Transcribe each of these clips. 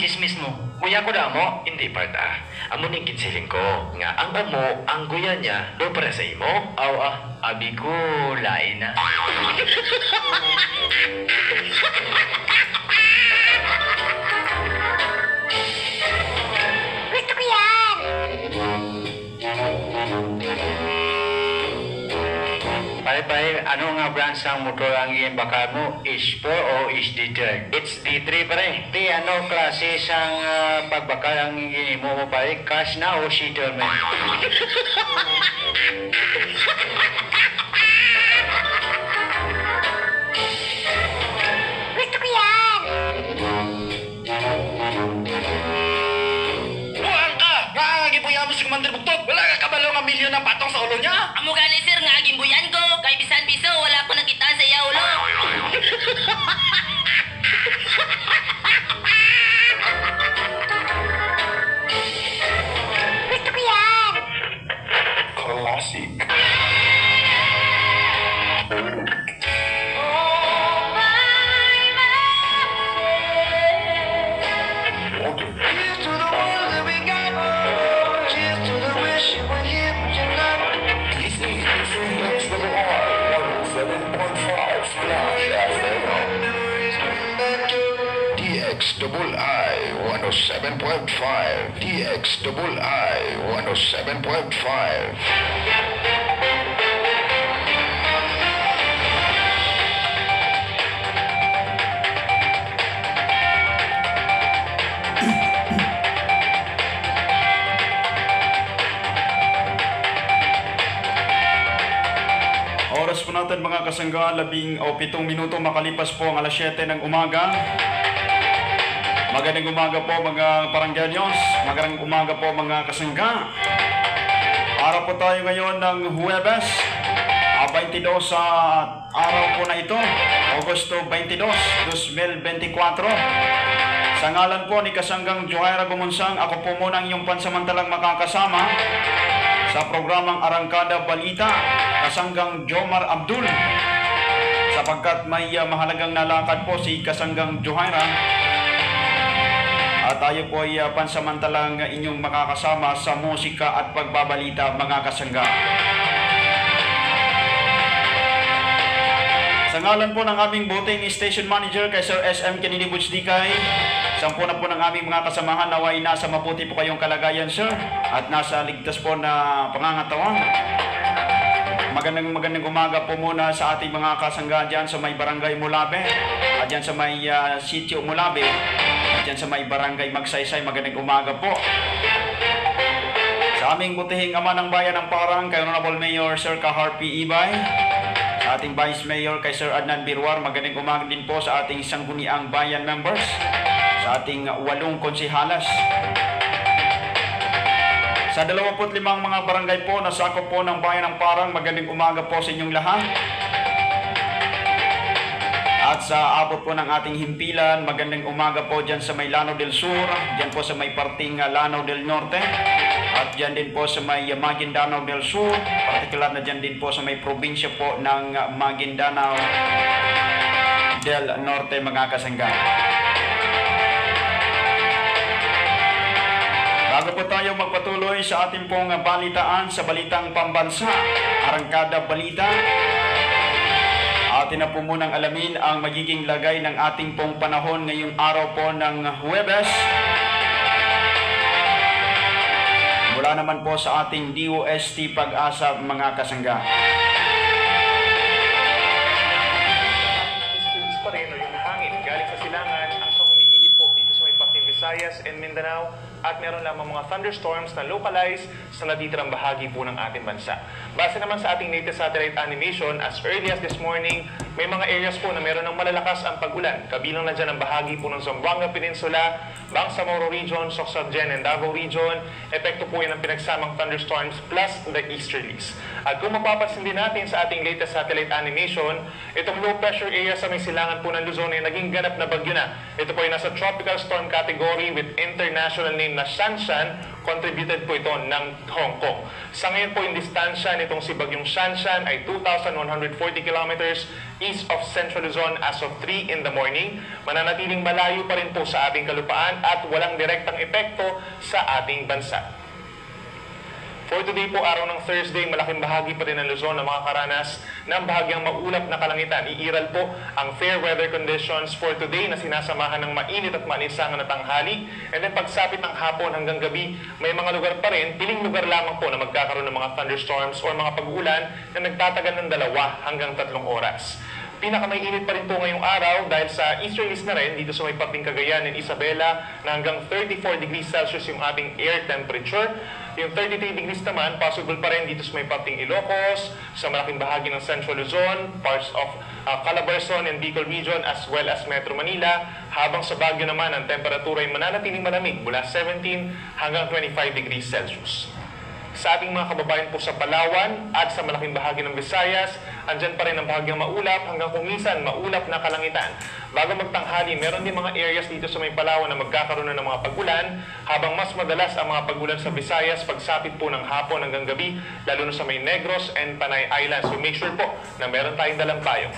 chismis mo? Kuya ko na mo, hindi parta. Amo ning kinsiling ko. Nga ang amo, ang guya niya, do para sa imo. Aw abi ko, lain na. Gusto ko yan! Pare, ano nga branch ng motor ang iyong bakal mo? Is 4 o is D3? It's D3 pare. Di ano klase sang pagbakal ang iyong mo pare? Cash na o settlement? Gusto ko yan! Buang ka! Nga ang gibuya mo si Commander Buktot. Wala ka kabalo nga milyon ng patong sa ulo niya. Amo gani sir nga gimbuyan ko. Kay bisan piso wala ko nakita sa iya ulo. Gusto ko yan! Classic. Cheers to the ones that we got. Cheers to the wish you were here, but you're not. Memories bring back your DX double I 107.5 DX double I 107.5 Oras po natin mga kasangga, 17 minuto makalipas po ang alas 7 ng umaga. Magandang umaga po mga paranggalyos, magandang umaga po mga kasangga. Araw po tayo ngayon ng Huwebes, 22 sa araw po na ito, Agosto 22, 2024. Sa ngalan po ni Kasanggang Johaira Gumunsang, ako po muna ang iyong pansamantalang makakasama sa programang Arangkada Balita, Kasanggang Jomar Abdul. Sapagkat may mahalagang nalakad po si Kasanggang Johaira, at tayo po ay pansamantalang inyong makakasama sa musika at pagbabalita mga kasangga. Sa ngalan po ng aming buting station manager kay Sir SM Kennedy Butsdikay, sampu na po ng aming mga kasamahan, naway nasa mabuti po kayong kalagayan sir at nasa ligtas po na pangangatawan. Magandang umaga po muna sa ating mga kasangga dyan sa may barangay Mulabe at dyan sa may sitio Mulabe at dyan sa may barangay Magsaysay. Magandang umaga po sa aming butihing ama ng bayan ng Parang kay Honorable Mayor Sir Kahar P. Ibay, sa ating Vice Mayor kay Sir Adnan Birwar. Magandang umaga din po sa ating sangguniang bayan members, sa ating 8 konsihalas. Sa 25 mga barangay po na sakop po ng bayan ng Parang, magandang umaga po sa inyong lahat. At sa abot po ng ating himpilan, magandang umaga po dyan sa may Lanao del Sur, dyan po sa may parting Lanao del Norte, at dyan din po sa may Maguindanao del Sur, partikular na dyan din po sa may probinsya po ng Maguindanao del Norte mga kasangga. Bago po tayo magpatuloy sa ating pong balitaan sa Balitang Pambansa, Arangkada Balita, atin na po munang alamin ang magiging lagay ng ating pong panahon ngayong araw po ng Huwebes. Mula naman po sa ating DOST Pag-asa mga kasangga. Pa rin o yung hangin galing sa silangan ang humihigit po dito sa may Pacquiao, Visayas and Mindanao, at meron lamang mga thunderstorms na localized sa natitirang bahagi po ng ating bansa. Base naman sa ating latest satellite animation, as early as this morning, may mga areas po na meron ng malalakas ang pag-ulan. Kabilang na dyan ang bahagi po ng Zamboanga Peninsula, Bangsamoro Region, Socsogen and Davao Region. Epekto po yan ng pinagsamang thunderstorms plus the easterlies. At kung mapapansin din natin sa ating latest satellite animation, itong low pressure area sa may silangan po ng Luzon ay naging ganap na bagyo na. Ito po ay nasa tropical storm category with international name na Shanshan, contributed po ito ng Hong Kong. Sa ngayon po, yung distansya nitong si Bagyong Shanshan ay 2,140 kilometers east of Central Luzon as of 3 in the morning. Mananatiling malayo pa rin po sa ating kalupaan at walang direktang epekto sa ating bansa. For today po, araw ng Thursday, malaking bahagi pa rin ng Luzon na makakaranas ng bahagyang maulap na kalangitan. Iiral po ang fair weather conditions for today na sinasamahan ng mainit at maalinsangan na tanghali. And then pagsapit ng hapon hanggang gabi, may mga lugar pa rin, piling lugar lamang po na magkakaroon ng mga thunderstorms or mga pag-uulan na nagtatagal ng 2 hanggang 3 oras. Pinakamainit pa rin po ngayong araw dahil sa easterlies na rin dito sa may Pating Cagayan and Isabela na hanggang 34 degrees Celsius yung ating air temperature. Yung 33 degrees naman, possible pa rin dito sa may Pating Ilocos, sa malaking bahagi ng Central Luzon, parts of Calabarzon and Bicol region as well as Metro Manila. Habang sa Baguio naman, ang temperatura ay mananatiling malamig mula 17 hanggang 25 degrees Celsius. Sa ating mga kababayan po sa Palawan at sa malaking bahagi ng Visayas, andyan pa rin ang bahagyang maulap hanggang kumisan maulap na kalangitan. Bago magtanghali, meron din mga areas dito sa may Palawan na magkakaroon na ng mga pag-ulan, habang mas madalas ang mga pag-ulan sa Visayas pagsapit po ng hapon hanggang gabi, lalo na sa may Negros and Panay Islands. So make sure po na meron tayong dalang payong.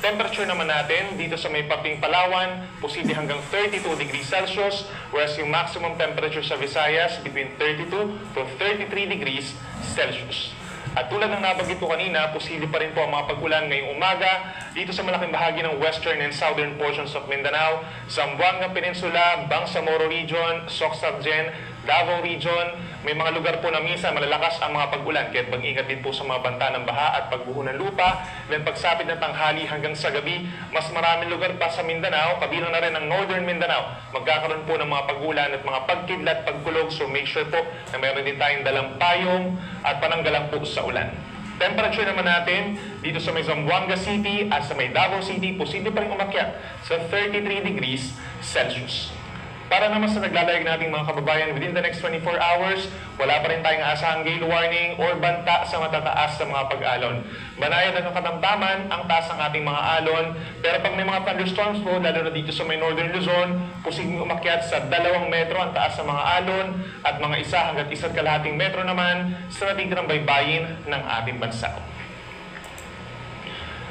Temperature naman natin dito sa may Pating Palawan, posible hanggang 32 degrees Celsius, whereas yung maximum temperature sa Visayas between 32 to 33 degrees Celsius. At tulad ng nabanggit ko kanina, posible pa rin po ang mga pag-ulan ngayong umaga dito sa malaking bahagi ng western and southern portions of Mindanao, Zamboanga Peninsula, Bangsamoro Region, Soxargen, Davao Region. May mga lugar po na minsan malalakas ang mga pag-ulan, kaya mag-ingat din po sa mga banta ng baha at pagbuho ng lupa. Then pagsapit ng tanghali hanggang sa gabi, mas maraming lugar pa sa Mindanao, kabilang na rin ang Northern Mindanao. Magkakaroon po ng mga pag-ulan at mga pagkidlat, pagkulog, so make sure po na meron din tayong dalang payong at pananggalang po sa ulan. Temperature naman natin dito sa may Zamboanga City at sa may Davao City, posible pa rin umakyat sa 33 degrees Celsius. Para naman sa naglalayag nating mga kababayan within the next 24 hours, wala pa rin tayong asahang gale warning or banta sa matataas sa mga pag-alon. Banayad at katamtaman ang taas ng ating mga alon, pero pag may mga thunderstorms po, lalo na dito sa may Northern Luzon, posibleng umakyat sa 2 metro ang taas ng mga alon at mga 1 hanggang 1.5 metro naman sa natitirang baybayin ng ating bansa.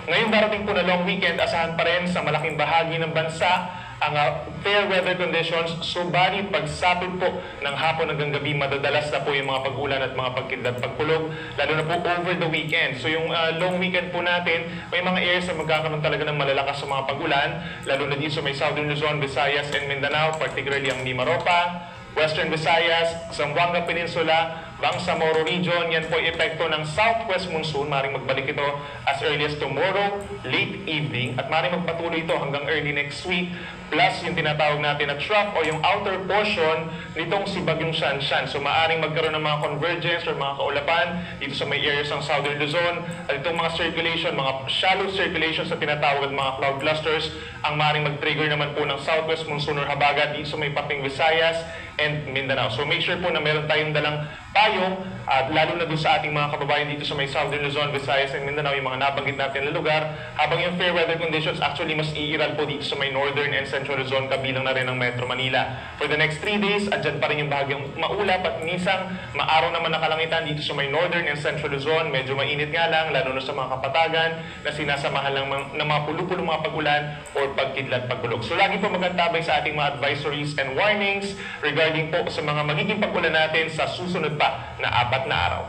Ngayong darating po na long weekend, asahan pa rin sa malaking bahagi ng bansa ang fair weather conditions, subalit pagsapit po ng hapon hanggang gabi, madadalas na po yung mga pag-ulan at mga pagkidlat, pagkulog, lalo na po over the weekend. So yung long weekend po natin, may mga areas na magkakaroon talaga ng malalakas sa mga pag-ulan, lalo na dito sa may Southern Luzon, Visayas and Mindanao, particularly ang Mimaropa, Western Visayas, Zamboanga Peninsula, Bangsamoro Region. Yan po ay epekto ng southwest monsoon. Maring magbalik ito as early as tomorrow, late evening, at maring magpatuloy ito hanggang early next week. Plus yung tinatawag natin na trough o yung outer portion nitong si Bagyong Shanshan. So maaring magkaroon ng mga convergence or mga kaulapan dito sa may areas ng Southern Luzon. At itong mga circulation, mga shallow circulation sa tinatawag at mga cloud clusters, ang maaring mag-trigger naman po ng southwest monsoon or habagat dito sa may Pating Visayas and Mindanao. So make sure po na meron tayong dalang payong at lalo na doon sa ating mga kababayan dito sa may Southern Luzon, Visayas and Mindanao, yung mga nabanggit natin na lugar, habang yung fair weather conditions actually mas iiral po dito sa may Northern and Central Luzon, kabilang na rin ang Metro Manila. For the next 3 days, andyan pa rin yung bahagyang maulap at minsan maaraw naman na kalangitan dito sa may Northern and Central Luzon. Medyo mainit nga lang, lalo na sa mga kapatagan na sinasamahan lang ng mga pulupulong mga pag-ulan or pagkidlat, pagkulog. So lagi po magantabay sa ating mga advisories and warnings regarding po sa mga magiging pag-ulan natin sa susunod pa na 4 na araw.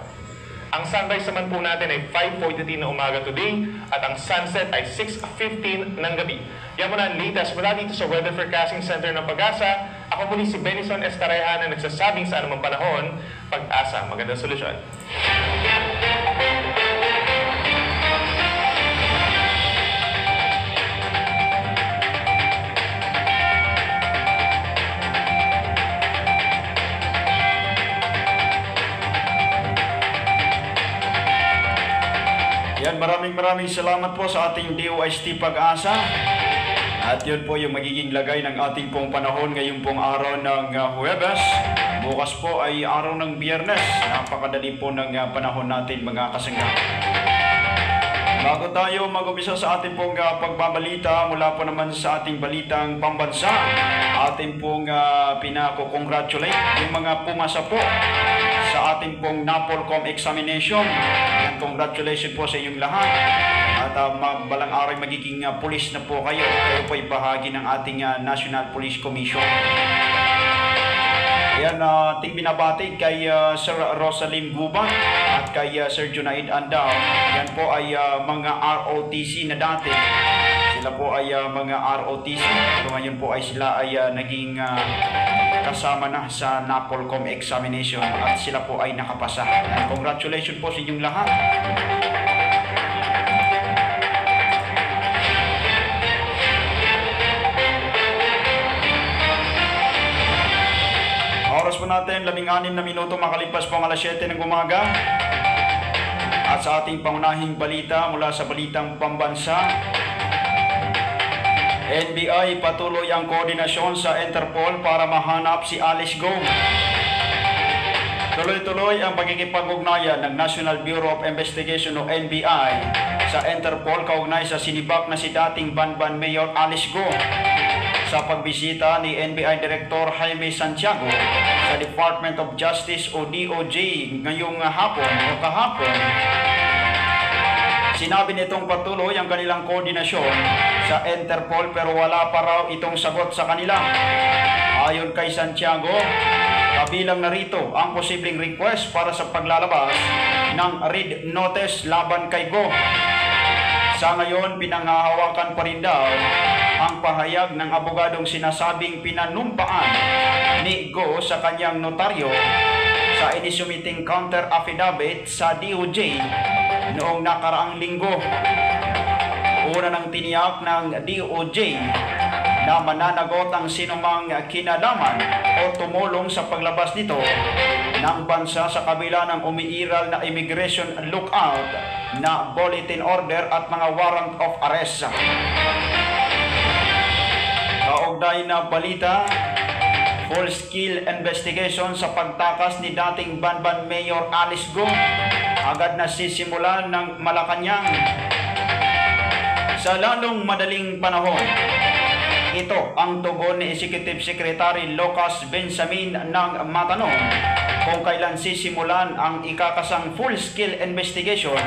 Ang sunrise naman po natin ay 5:43 na umaga today at ang sunset ay 6:15 ng gabi. Yan muna ang latest mula dito sa Weather Forecasting Center ng Pag-asa. Ako muli si Benison Estarehan na nagsasabing sa anumang panahon, Pag-asa, magandang solusyon. Yan, maraming salamat po sa ating DOST Pag-asa. At yun po yung magiging lagay ng ating pong panahon ngayong pong araw ng Huwebes. Bukas po ay araw ng Biyernes. Napakadali po ng panahon natin mga kasangga. Bago tayo mag-umpisa sa ating pong pagbabalita mula po naman sa ating balitang pambansa, ating pong pinako-congratulate yung mga pumasa po sa ating pong NAPOLCOM examination. And congratulations po sa inyong lahat. At balang araw magiging pulis na po kayo. Kayo po ay bahagi ng ating National Police Commission. Ayan, ating binabati kay Sir Rosalim Guban at kay Sir Junaid Andao. Yan po ay mga ROTC na dati. Sila po ay mga ROTC. So ngayon po ay sila ay naging kasama na sa NAPOLCOM examination at sila po ay nakapasa. And congratulations po sa inyong lahat. Oras po natin, 16 na minuto makalipas po ang alas 7 ng umaga. At sa ating pangunahing balita mula sa balitang pambansa, NBI patuloy ang koordinasyon sa Interpol para mahanap si Alice Go. Tuloy-tuloy ang pagkikipag-ugnayan ng National Bureau of Investigation o NBI sa Interpol kaugnay sa sinibak na si dating Banban Mayor Alice Go sa pagbisita ni NBI Director Jaime Santiago sa Department of Justice o DOJ ngayong kahapon. Sinabi nitong patuloy ang kanilang koordinasyon sa Interpol pero wala pa raw itong sagot sa kanila. Ayon kay Santiago, kabilang narito ang posibleng request para sa paglalabas ng red notice laban kay Go. Sa ngayon, pinanghahawakan pa rin daw ang pahayag ng abogadong sinasabing pinanumpaan ni Go sa kanyang notaryo sa inisumiting counter affidavit sa DOJ noong nakaraang linggo. Una nang tiniyak ng DOJ na mananagot ang sinumang kinalaman o tumulong sa paglabas nito ng bansa sa kabila ng umiiral na immigration lookout na bulletin order at mga warrant of arrest. Kaugnay na balita, full-scale investigation sa pagtakas ni dating Banban Mayor Alice Go agad na sisimulan ng Malacanang sa lalong madaling panahon. Ito ang tugon ni Executive Secretary Lucas Benjamin ng matanong kung kailan sisimulan ang ikakasang full-scale investigation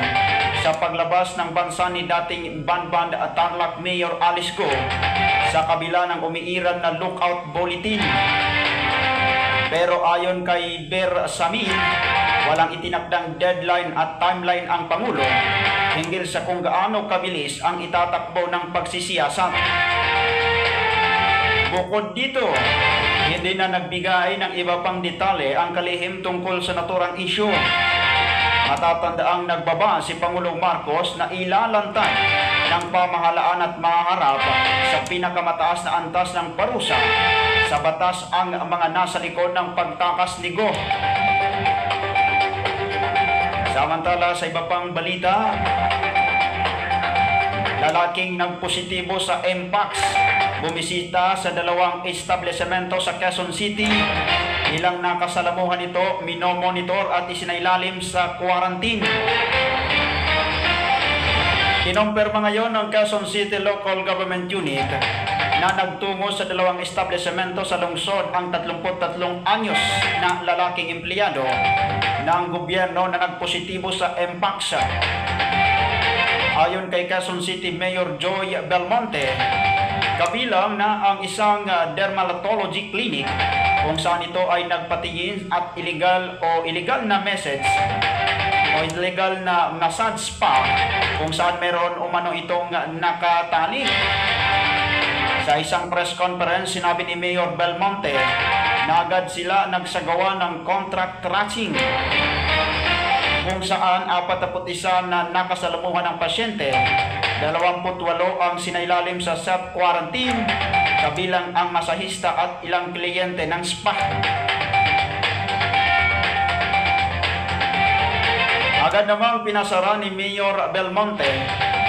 sa paglabas ng bansa ni dating Banban Tarlac Mayor Alice Go sa kabila ng umiiral na lookout bulletin. Pero ayon kay Ber Samin, walang itinakdang deadline at timeline ang Pangulo hinggil sa kung gaano kabilis ang itatakbo ng pagsisiyasat. Bukod dito, hindi na nagbigay ng iba pang detalye ang kalihim tungkol sa naturang isyu. Matatandaang nagbaba si Pangulong Marcos na ilalantad ng pamahalaan at maharap sa pinakamataas na antas ng parusa sa batas ang mga nasa likod ng pagtakas ni Go. Samantala sa iba pang balita, lalaking nagpositibo sa Mpox bumisita sa dalawang establishmento sa Quezon City. Ilang nakasalamuhan ito minomonitor at isinailalim sa quarantine. Kinumpirma ngayon ng Quezon City Local Government Unit na nagtungo sa dalawang establishmento sa lungsod ang 33 anyos na lalaking empleyado ng gobyerno na nagpositibo sa Mpox. Ayon kay Quezon City Mayor Joy Belmonte, kabilang na ang isang dermatology clinic kung saan ito ay nagpatingin at illegal na message o illegal na massage spa kung saan meron umano itong nakatali. Sa isang press conference, sinabi ni Mayor Belmonte na agad sila nagsagawa ng contract tracing kung saan 41 na nakasalamuhan ng pasyente, 28 ang sinailalim sa self-quarantine, kabilang ang masahista at ilang kliyente ng spa. Agad namang pinasara ni Mayor Belmonte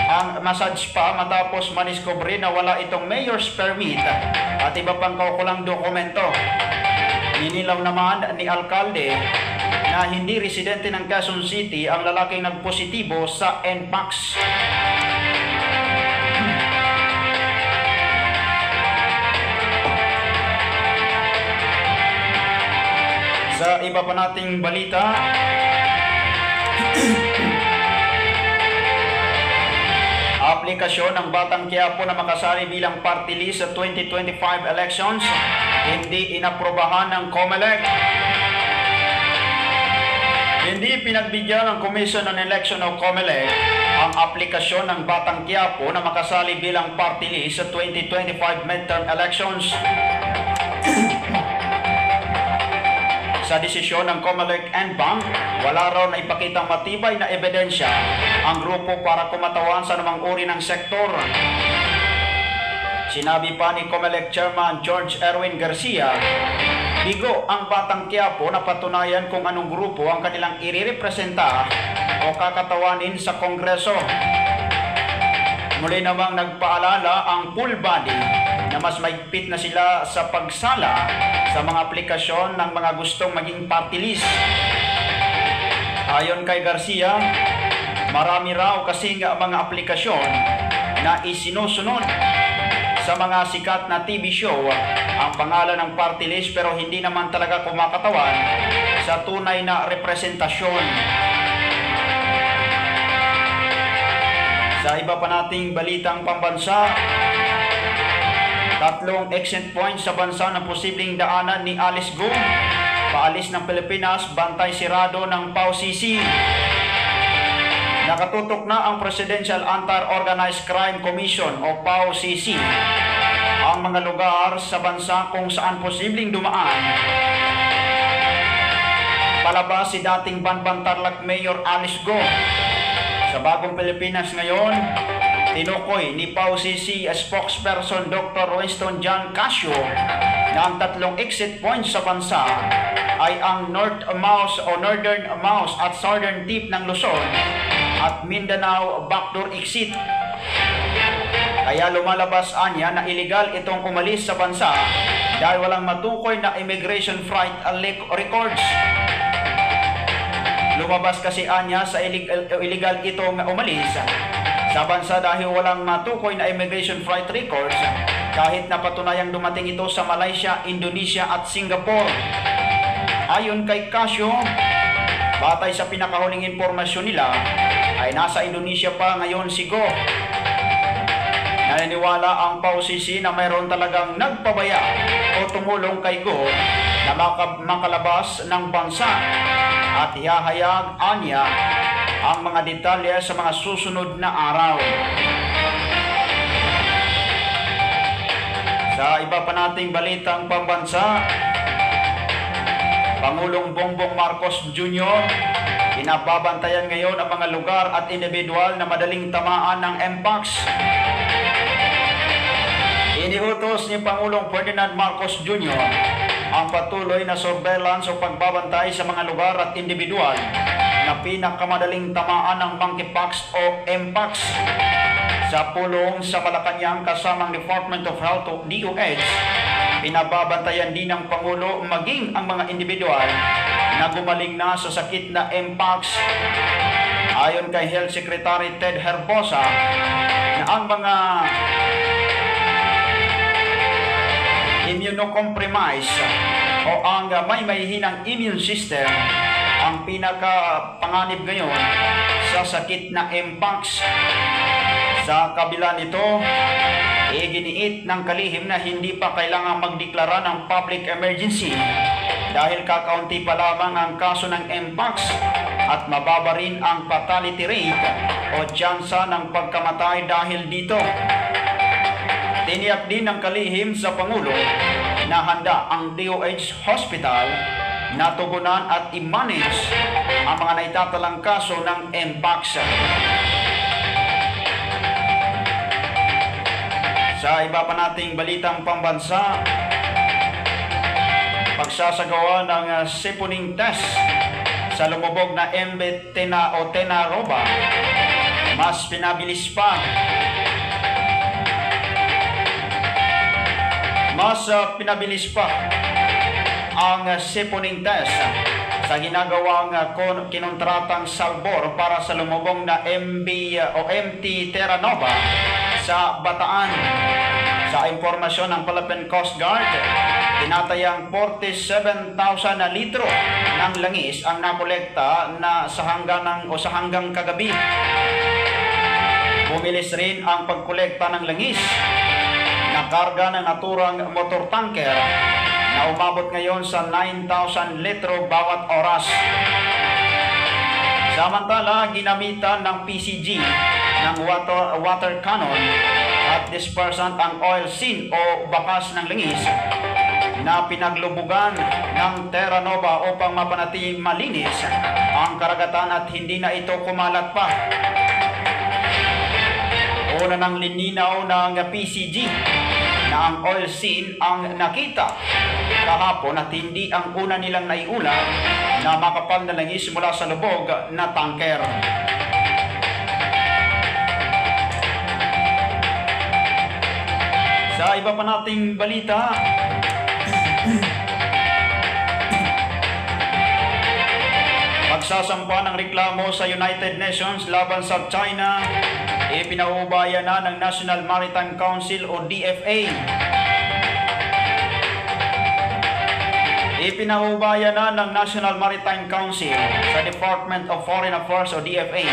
ang massage spa matapos maniskobre na wala itong mayor's permit at iba pang kaukulang dokumento. Inilaw naman ni Alkalde na hindi residente ng Quezon City ang lalaking nagpositibo sa NPAX. Sa iba pa nating balita, aplikasyon ng Batang Quiapo na makasali bilang party list sa 2025 elections hindi inaprobahan ng COMELEC. Hindi pinagbigyan ng Commission on Election o COMELEC ang aplikasyon ng Batang Quiapo na makasali bilang party list sa 2025 midterm elections. Sa desisyon ng COMELEC NBank, wala raw na ipakitang matibay na ebidensya ang grupo para kumatawan sa namang uri ng sektor. Sinabi pa ni COMELEC Chairman George Erwin Garcia, bigo ang Batang Quiapo na patunayan kung anong grupo ang kanilang irerepresenta o kakatawanin sa Kongreso. Muli namang nagpaalala ang full body na mas maigpit na sila sa pagsala sa mga aplikasyon ng mga gustong maging party list. Ayon kay Garcia, marami raw kasing mga aplikasyon na isinusunod sa mga sikat na TV show ang pangalan ng party list pero hindi naman talaga kumakatawan sa tunay na representasyon. Sa iba pa nating balitang pambansa, 3 exit points sa bansa na posibleng daanan ni Alice Go. Paalis ng Pilipinas, bantay sirado ng PAO-CC. Nakatutok na ang Presidential Anti-Organized Crime Commission o PAO-CC ang mga lugar sa bansa kung saan posibleng dumaan palabas si dating Banban Tarlac Mayor Alice Go. Sa bagong Pilipinas ngayon, tinukoy ni PAO-CC spokesperson Dr. Winston John Casio na ang 3 exit points sa bansa ay ang Northern Mouse at Southern Tip ng Luzon at Mindanao backdoor exit. Kaya lumalabas anya na illegal itong umalis sa bansa dahil walang matukoy na immigration flight records. Lumabas kasi anya sa illegal itong umalis sa bansa dahil walang matukoy na immigration flight records kahit napatunayang dumating ito sa Malaysia, Indonesia at Singapore. Ayon kay Casio, batay sa pinakahuling impormasyon nila ay nasa Indonesia pa ngayon si Go. Naniniwala ang PAO-CC na mayroon talagang nagpabaya o tumulong kay Go na makalabas ng bansa at ihahayag anya ang mga detalye sa mga susunod na araw. Sa iba pa nating balitang pambansa, Pangulong Bongbong Marcos Jr. pinababantayan ngayon ang mga lugar at individual na madaling tamaan ng MPAX. Iniutos ni Pangulong Ferdinand Marcos Jr. ang patuloy na surveillance o pagbabantay sa mga lugar at individual na pinakamadaling tamaan ng monkeypox o MPAX. Sa pulong sa Malacanang kasamang Department of Health o DOH, pinababantayan din ng Pangulo maging ang mga individual na gumaling na sa sakit na MPAX. Ayon kay Health Secretary Ted Herbosa, na ang mga immunocompromised o ang may mahihinang immune system ang pinakapanganib ngayon sa sakit na MPAX. Sa kabila nito, iginiit ng kalihim na hindi pa kailangang magdeklara ng public emergency dahil kakaunti pa lamang ang kaso ng MPAX at mababa rin ang fatality rate o tsansa ng pagkamatay dahil dito. Tiniyak din ng kalihim sa Pangulo na handa ang DOH Hospital na tugunan at i-manage ang mga naitatalang kaso ng MPAX. Sa iba pa nating balitang pambansa, pagsasagawa ng seponing test sa lumubog na MV Tenaroba, mas pinabilis pa. Mas pinabilis pa ang seponing test sa ginagawang kinontratang salbor para sa lumubong na MT Terra Nova sa Bataan. Sa impormasyon ng Philippine Coast Guard, tinatayang 47,000 na litro ng langis ang nakolekta na sa hanggang kagabi. Bumilis rin ang pagkolekta ng langis na karga ng naturang motor tanker na umabot ngayon sa 9,000 litro bawat oras. Samantala, ginamitan ng PCG ng water cannon at dispersant ang oil scene o bakas ng langis na pinaglubugan ng Terra Nova upang mapanatiling malinis ang karagatan at hindi na ito kumalat pa. Una ng lininaw ng PCG na ang oil scene ang nakita kahapon at hindi ang una nilang naiulat na makapal na langis mula sa lubog na tanker. Sa iba pa nating balita, pagsasampa ng reklamo sa United Nations laban sa China, ipinaubaya na ng National Maritime Council o DFA. Ipinaubaya na ng National Maritime Council sa Department of Foreign Affairs o DFA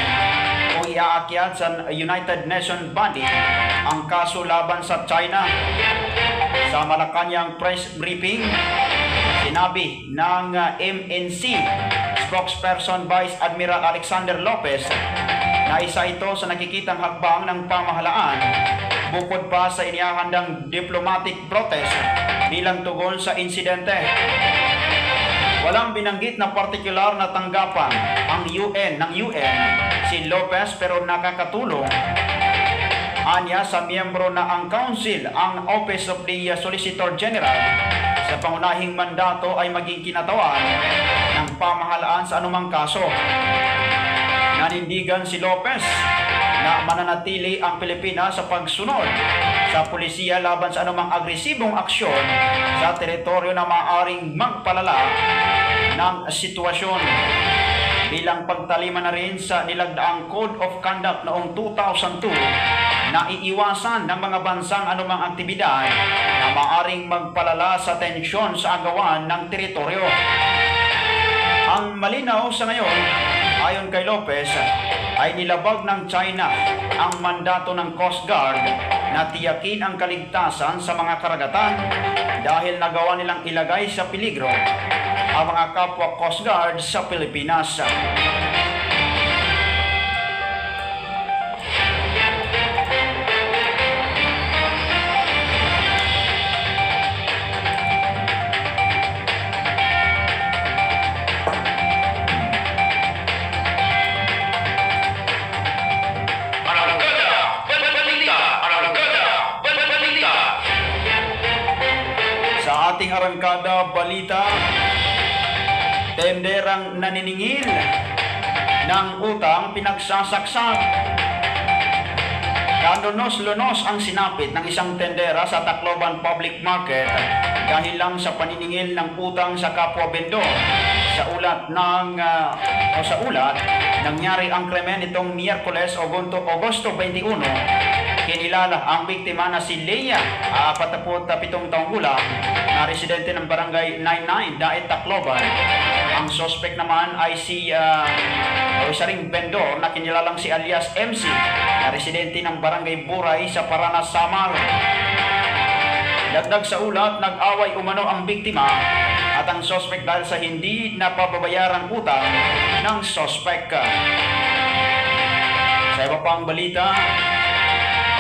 o iaakyat sa United Nations body ang kaso laban sa China. Sa Malacanang press briefing, sinabi ng MNC spokesperson Vice Admiral Alexander Lopez na isa ito sa nakikitang hakbang ng pamahalaan bukod pa sa inihahandang diplomatic protest bilang tugon sa insidente. Walang binanggit na partikular na tanggapan ang UN si Lopez pero nakakatulong anya sa miyembro na ang Council ang Office of the Solicitor General sa pangunahing mandato ay maging kinatawan ng pamahalaan sa anumang kaso. Nanindigan si Lopez na mananatili ang Pilipinas sa pagsunod sa pulisiya laban sa anumang agresibong aksyon sa teritoryo na maaaring magpalala ng sitwasyon. Bilang pagtalima na rin sa nilagdaang Code of Conduct noong 2002 na iiwasan ng mga bansang anumang aktibidad na maaaring magpalala sa tensyon sa agawan ng teritoryo. Ang malinaw sa ngayon, ayon kay Lopez, ay nilabag ng China ang mandato ng Coast Guard na tiyakin ang kaligtasan sa mga karagatan dahil nagawa nilang ilagay sa peligro ang mga kapwa Coast Guard sa Pilipinas. Ating arangkada balita, tenderang naniningil ng utang pinagsasaksak. Kalunos-lunos ang sinapit ng isang tendera sa Tacloban Public Market dahil lang sa paniningil ng utang sa kapwa bendor. Sa ulat, nangyari ang krimen itong Miyerkules, Agosto 21. Kinilala ang biktima na si Leia, 47 taong gulang, na residente ng barangay 99, Daet, Tacloban. Ang suspect naman ay isa ring vendor na kinilalang si alias MC, na residente ng barangay Buray sa Paranas, Samar. Dagdag sa ulat, nag-away umano ang biktima at ang suspect dahil sa hindi napababayarang utang ng suspect. Sa iba pang balita,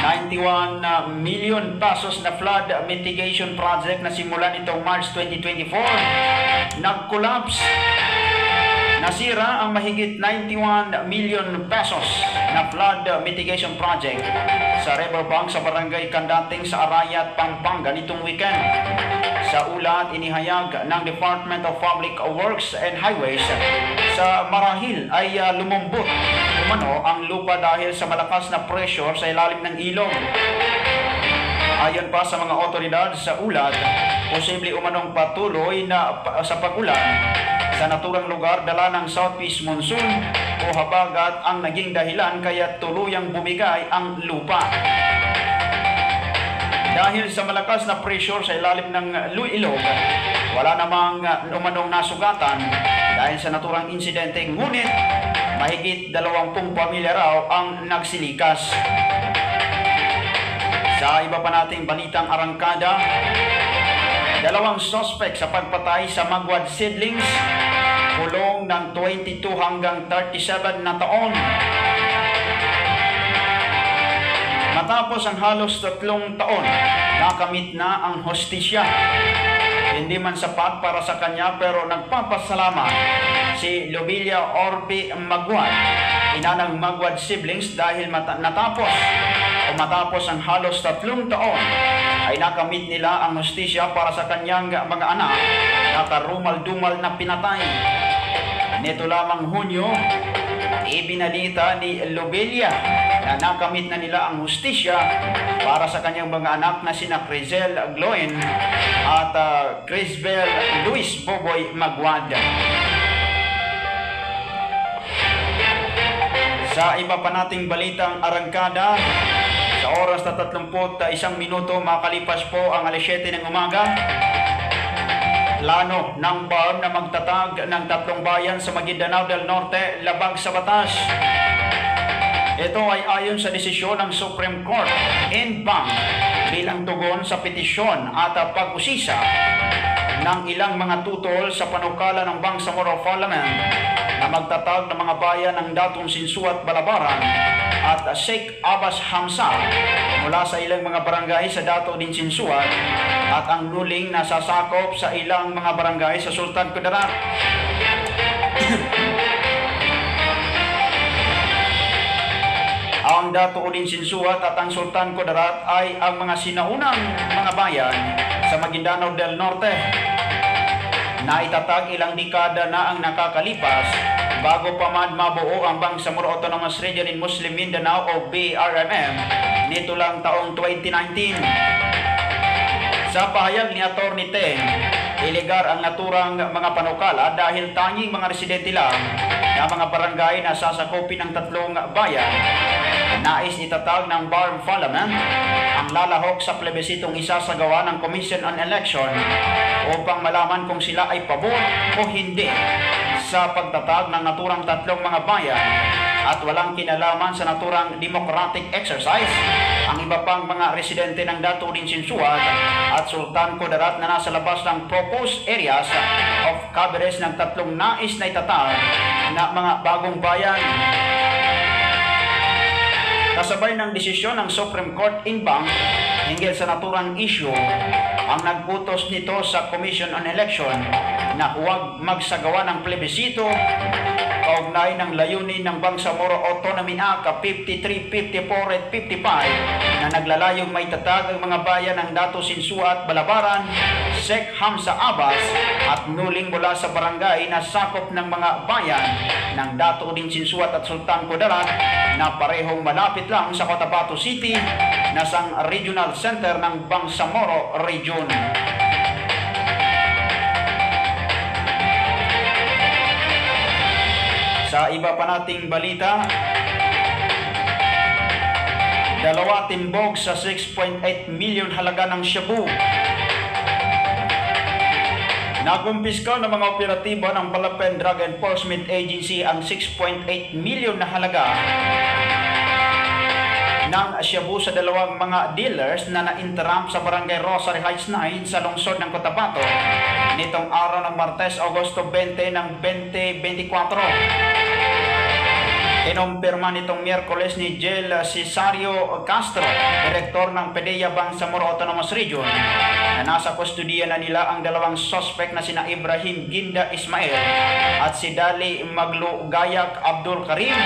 91 million pesos na flood mitigation project na simulan itong March 2024 nag-collapse. Nasira ang mahigit 91 million pesos na flood mitigation project sa riverbank sa barangay Kandating sa Arayat, Pampanga nitong weekend. Sa ulat, inihayag ng Department of Public Works and Highways sa marahil ay lumumbot umano ang lupa dahil sa malakas na pressure sa ilalim ng ilog. Ayon pa sa mga otoridad sa ulat, posible umanong patuloy na sa pag-ulan sa naturang lugar dala ng southeast monsoon o habagat ang naging dahilan kaya tuluyang bumigay ang lupa. Dahil sa malakas na pressure sa ilalim ng ilog, wala namang umanong nasugatan dahil sa naturang insidente, ngunit mahigit 20 pamilya raw ang nagsilikas. Sa iba pa nating balitang arangkada, 2 suspect sa pagpatay sa Magwad seedlings, kulong ng 22 hanggang 37 na taon. Matapos ang halos 3 taon, nakamit na ang hostisya. Hindi man sapat para sa kanya pero nagpapasalamat si Lobelia Orbe Magwad, ina ng Magwad siblings, dahil matapos ang halos 3 taon ay nakamit nila ang hostisya para sa kanyang mga anak na karumal-dumal na pinatay. Nito lamang Hunyo, ibinalita ni Lobelia na nakamit na nila ang hustisya para sa kanyang mga anak na sina Crizel Gloen at Crisbel Luis Boboy Magwad. Sa iba pa nating balitang arangkada, sa oras na 31 minuto makalipas po ang 7 ng umaga, plano ng BARM na magtatag ng 3 bayan sa Maguindanao del Norte labag sa batas. Ito ay ayon sa desisyon ng Supreme Court in bank bilang tugon sa petisyon at pag-usisa ng ilang mga tutol sa panukala ng Bangsamoro Parliament na magtatag ng mga bayan ng Datong Sinsuat Balabaran at Sheikh Abbas Hamsa mula sa ilang mga barangay sa Dato din Sinsuat at ang nuling nasasakop sa ilang mga barangay sa Sultan Kudarat. Ang Dato din Sinsuat at ang Sultan Kudarat ay ang mga sinaunang mga bayan sa Maguindanao del Norte na itatag ilang dekada na ang nakakalipas bago pa man mabuo ang Bangsamoro Autonomous Region in Muslim Mindanao o BRMM nito lang taong 2019. Sa pahayag ni Atty. Teng, iligar ang naturang mga panukala dahil tanging mga residente lang na mga barangay na sasakupin ng 3 bayan. Nais itatag ng BARM Parliament ang lalahok sa plebisitong isasagawa ng Commission on Election upang malaman kung sila ay pabor o hindi sa pagtatag ng naturang 3 mga bayan at walang kinalaman sa naturang democratic exercise ang iba pang mga residente ng Dato din Sinsuat at Sultan Kudarat na nasa labas ng proposed areas of coverage ng 3 nais na itatag na mga bagong bayan. Kasabay ng desisyon ng Supreme Court in bank hinggil sa naturang issue, ang nagputos nito sa Commission on Election na huwag magsagawa ng plebisito kaugnay ng layunin ng Bangsamoro Autonomy Act 53, 54 at 55 na naglalayong may tatag ang mga bayan ng Dato Sinsuat Balabaran, Sheikh Hamsa Abbas at nuling mula sa barangay na sakop ng mga bayan ng Dato din Sinsuat at Sultan Kudarat na parehong malapit lang sa Cotabato City na sang regional center ng Bangsamoro Region. Sa iba pa nating balita, 2 timbog sa 6.8 million halaga ng shabu. Nakumpiska ng mga operatiba ng Balapan Drug Enforcement Agency ang 6.8 million na halaga ng shabu sa 2 mga dealers na na-interam sa Barangay Rosary Heights 9 sa lungsod ng Cotabato nitong araw ng Martes, Agosto 20 ng 2024. Kinumpirma nitong Miyerkules ni Jel Cesario Castro, direktor ng PDEA Bangsamoro Autonomous Region, na nasa kustudiya na nila ang 2 suspect na sina Ibrahim Ginda Ismail at si Dali Maglo Gayak Abdul Karim.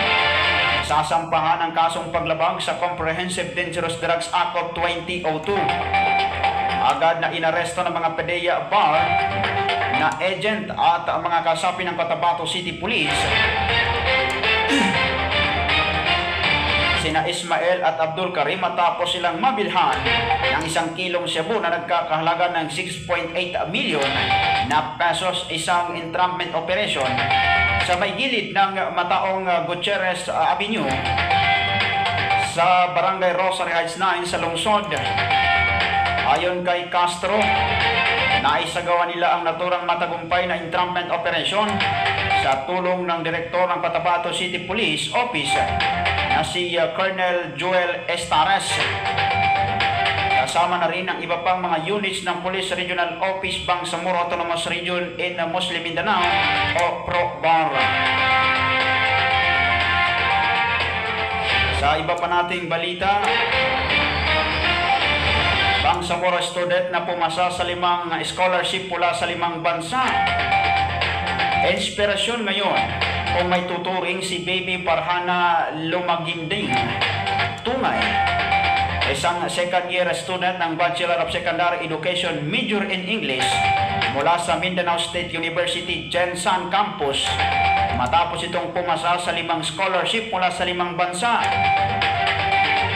Sasampahan ang kasong paglabag sa Comprehensive Dangerous Drugs Act of 2002. Agad na inaresto ng mga PDEA bar na agent at mga kasapi ng Cotabato City Police sina Ismael at Abdul Karim matapos silang mabilhan ng 1 kilong shabu na nagkakahalaga ng 6.8 milyon na pesos, isang entrapment operation sa may gilid ng mataong Gutierrez Avenue sa Barangay Rosary Heights 9 sa lungsod. Ayon kay Castro, naisagawa nila ang naturang matagumpay na entrapment operation sa tulong ng Direktor ng Cotabato City Police Office na si Colonel Joel Estares. Kasama na rin ang iba pang mga units ng Police Regional Office Bangsamoro Autonomous Region in Muslim Mindanao o PROBAR. Sa iba pa nating balita, Bangsamoro student na pumasa sa 5 scholarship mula sa 5 bansa. Inspirasyon ngayon kung may tuturing si Baby Farhana Lumaginding Tungay, isang second year student ng Bachelor of Secondary Education major in English mula sa Mindanao State University Jensan Campus, matapos itong pumasa sa 5 scholarship mula sa 5 bansa.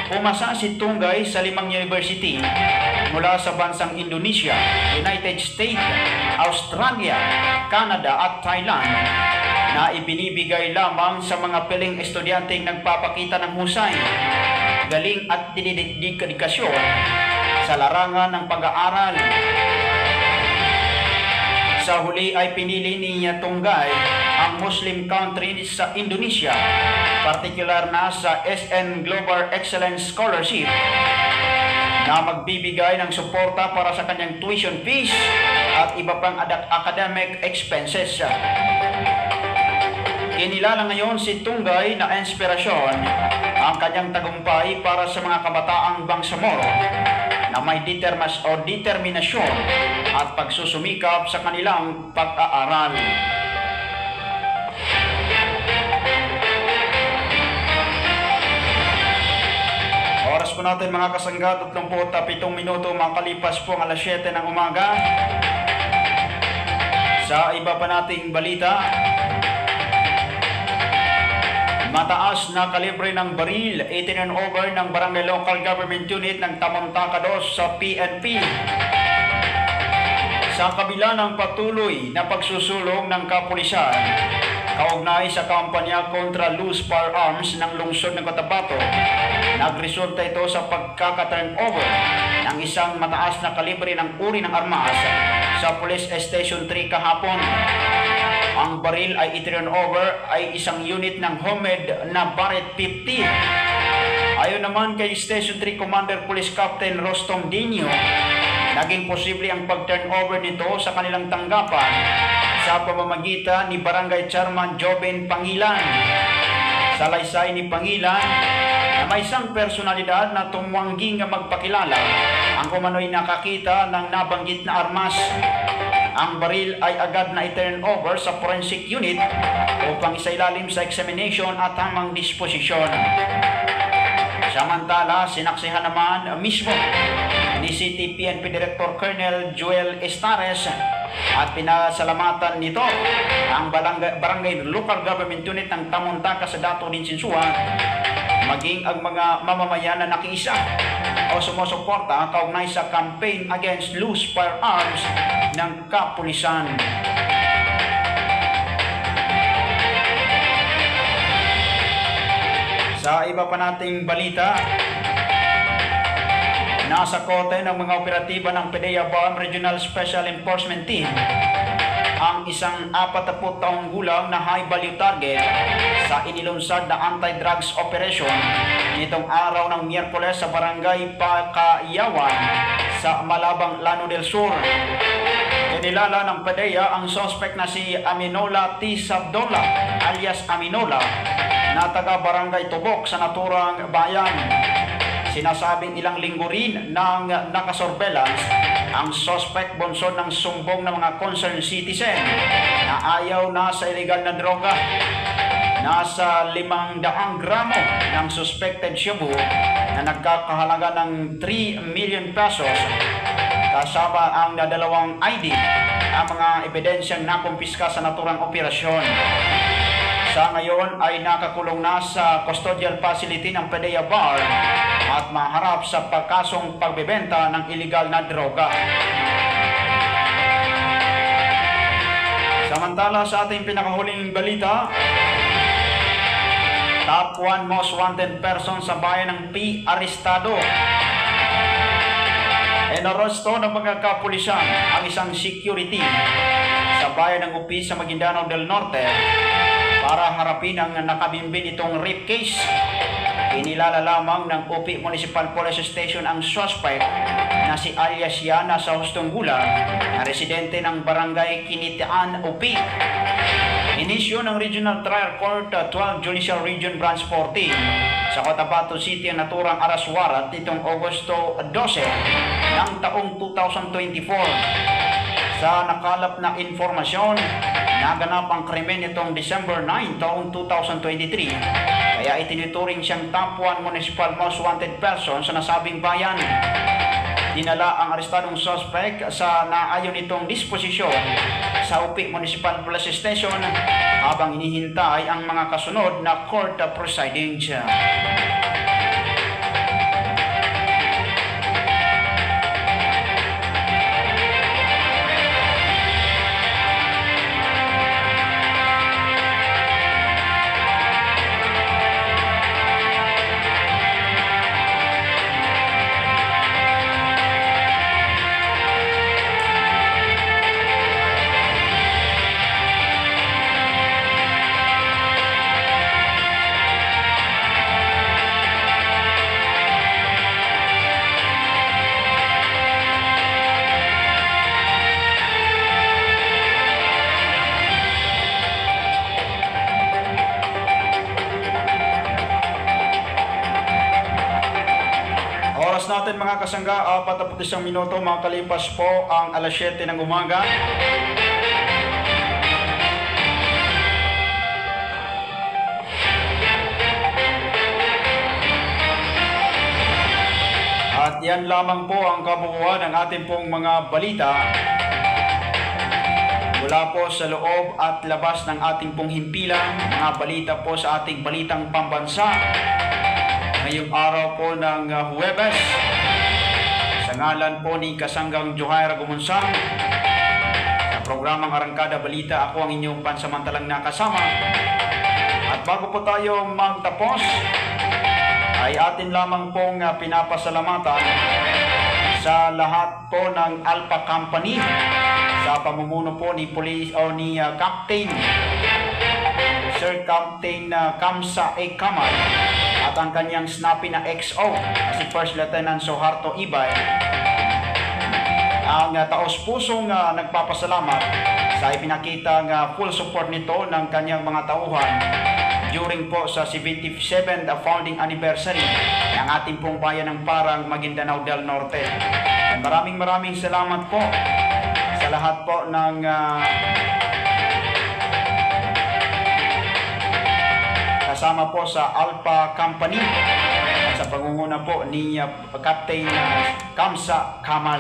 Pumasa si Tungay sa 5 university mula sa bansang Indonesia, United States, Australia, Canada at Thailand na ibinibigay lamang sa mga piling estudyanteng nagpapakita ng husay, galing at dedikasyon sa larangan ng pag-aaral. Sa huli ay pinili ni Tungay ang Muslim country sa Indonesia, partikular na sa SN Global Excellence Scholarship na magbibigay ng suporta para sa kanyang tuition fees at iba pang academic expenses. Kinilala ngayon si Tungay na inspirasyon ang kanyang tagumpay para sa mga kabataang Bangsamoro na may determinasyon at pagsusumikap sa kanilang pag-aaral. Oras po natin mga kasangga, 37 minuto makalipas po ang alas 7 ng umaga. Sa iba pa nating balita, mataas na kalibre ng baril itinurn over ng Barangay Local Government Unit ng Tamontaka 2 sa PNP. Sa kabila ng patuloy na pagsusulong ng kapulisan kaugnay sa kampanya kontra loose firearms ng lungsod ng Cotabato, nagresulta ito sa pagkaka-turn over ng isang mataas na kalibre ng uri ng armas sa Police Station 3 kahapon. Ang baril ay iturn over ay isang unit ng homemade na Barrett 50. Ayon naman kay Station 3 Commander Police Captain Rostom Dinyo, naging posible ang pag-turn over nito sa kanilang tanggapan sa pamamagitan ni Barangay Chairman Joben Pangilan. Sa laysay ni Pangilan na may isang personalidad na tumwangging magpakilala ang kumano'y nakakita ng nabanggit na armas. Ang baril ay agad na i-turn over sa forensic unit upang isailalim sa examination at tamang disposisyon. Samantala, sinaksihan naman mismo ni City PNP Director Colonel Joel Estares at pinasalamatan nito ang Barangay Local Government Unit ng Tamontaka sa Dato Dinsinsua, maging ang mga mamamayan na nakiisa o sumusuporta kaugnay sa campaign against loose firearms ng kapulisan. Sa iba pa nating balita, nasa kote ng mga operatiba ng PDEA BAM Regional Special Enforcement Team ang isang 40 taong gulang na high-value target sa inilunsad na anti-drugs operation nitong araw ng Miyerkules sa Barangay Pakayawan sa Malabang, Llano del Sur. Kinilala ng PDEA ang suspect na si Aminola T. Sabdola alias Aminola na taga Barangay Tubok sa naturang bayan. Sinasabing ilang linggo rin ng nakasurveillance ang suspect bunsod ng sumbong ng mga concerned citizen na ayaw na sa illegal na droga. Nasa 500 gramo ng suspected shabu na nagkakahalaga ng 3 million pesos kasama ang dalawang ID ang mga ebidensyang nakumpiska sa naturang operasyon. sa ngayon ay nakakulong na sa custodial facility ng PDEA Bar at maharap sa pagkasong pagbebenta ng iligal na droga. Samantala sa ating pinakahuling balita, top 1 most wanted person sa bayan ng P. arestado. Inaresto ng mga kapulisan ang isang security sa bayan ng Upi sa Maguindanao del Norte para harapin ang nakabimbing itong rape case. Inilala lamang ng Upi Municipal Police Station ang suspect na si alias Yana sa Hustong Gula na residente ng Barangay Kinitian, Upi. Inisyo ng Regional Trial Court 12 Judicial Region Branch 14 sa Cotabato City ang naturang arrest warrant nitong Agosto 12 ng taong 2024. Sa nakalap na informasyon, naganap ang krimen nitong December 9 taong 2023, kaya itinuturing siyang top 1 municipal most wanted person sa nasabing bayan. Dinala ang arestadong suspect sa naayon itong disposisyon sa Upi Municipal Police Station habang inihintay ang mga kasunod na court proceedings. Oras natin mga kasangga, 41 minuto, makalipas po ang alas 7 ng umaga. At yan lamang po ang kabuuan ng ating pong mga balita mula po sa loob at labas ng ating pong himpilan, mga balita po sa ating balitang pambansa ngayong araw po ng Huwebes. Sa ngalan po ni Kasanggang Johaira Gumunsang, sa programang Arangkada Balita, ako ang inyong pansamantalang nakasama. At bago po tayo magtapos, ay atin lamang pong pinapasalamatan sa lahat po ng Alpha Company sa pamumuno po ni Captain Sir Captain Kamsa A. Kamal at ang kanyang snappy na XO si First Lieutenant Soharto Ibay. Ang taos-pusong nagpapasalamat sa ipinakitang full support nito ng kanyang mga tauhan during po sa 77th founding anniversary ng ating pong bayan ng Parang, Maguindanao del Norte. And maraming salamat po sa lahat po ng kasama po sa Alpha Company at sa pangunguna po ni Captain Kamsa Kamal.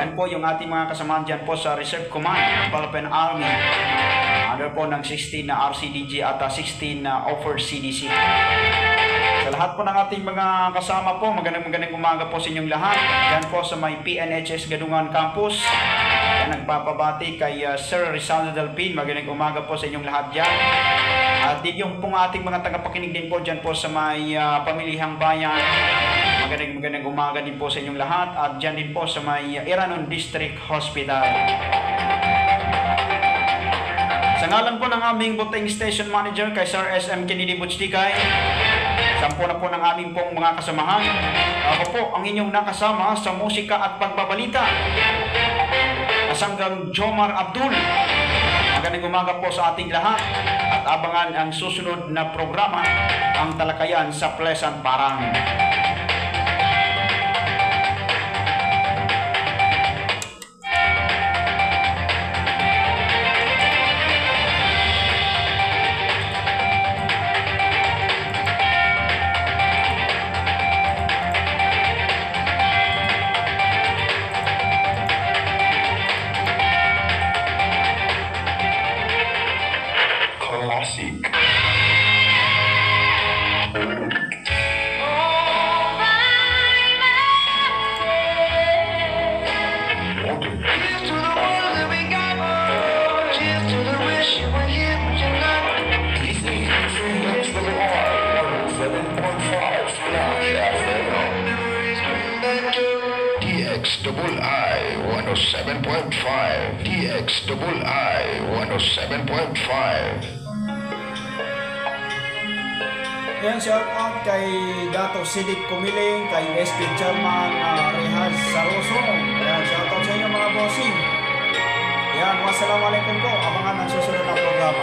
Yan po yung ating mga kasamahan dyan po sa Reserve Command ng Philippine Army under po ng 16 na RCDG at 16 na offered CDC. Sa lahat po ng ating mga kasama po, magandang umaga po sa inyong lahat. Yan po sa may PNHS Gadungan Campus. Yan nagpapabati kay Sir Rizal Dalpin. Magandang umaga po sa inyong lahat dyan. At yung pong ating mga tagapakinig din po dyan po sa may Pamilihang Bayan. Magandang umaga din po sa inyong lahat. At dyan din po sa may Iranon District Hospital. Sa ngalan po ng aming Buteng Station Manager kay Sir SM Kennedy Butstikay, sampo na po ng aming pong mga kasamahan. Ako po ang inyong nakasama sa musika at pagbabalita, Kasanggang Jomar Abdul. Magandang umaga po sa ating lahat at abangan ang susunod na programa, ang talakayan sa Pleasant Parang. DXII 107.5, DXII 107.5. Ayan, shout out kay Dato Sidik Kumiling, kay SK Chairman Rehaz Saroso. Ayan, shout out sa inyo mga bossing. Ayan, wassalamualaikum po. Abangan ang susunod na programa.